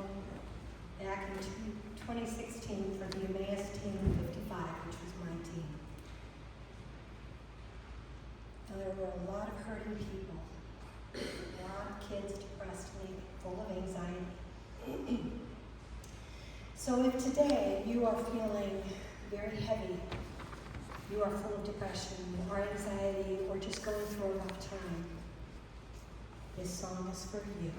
song back in 2016 for the Emmaus Team 55, which was my team. Now, there were a lot of hurting people, a lot of kids depressed and full of anxiety. So if today you are feeling very heavy, you are full of depression or anxiety or just going through a rough time, this song is for you.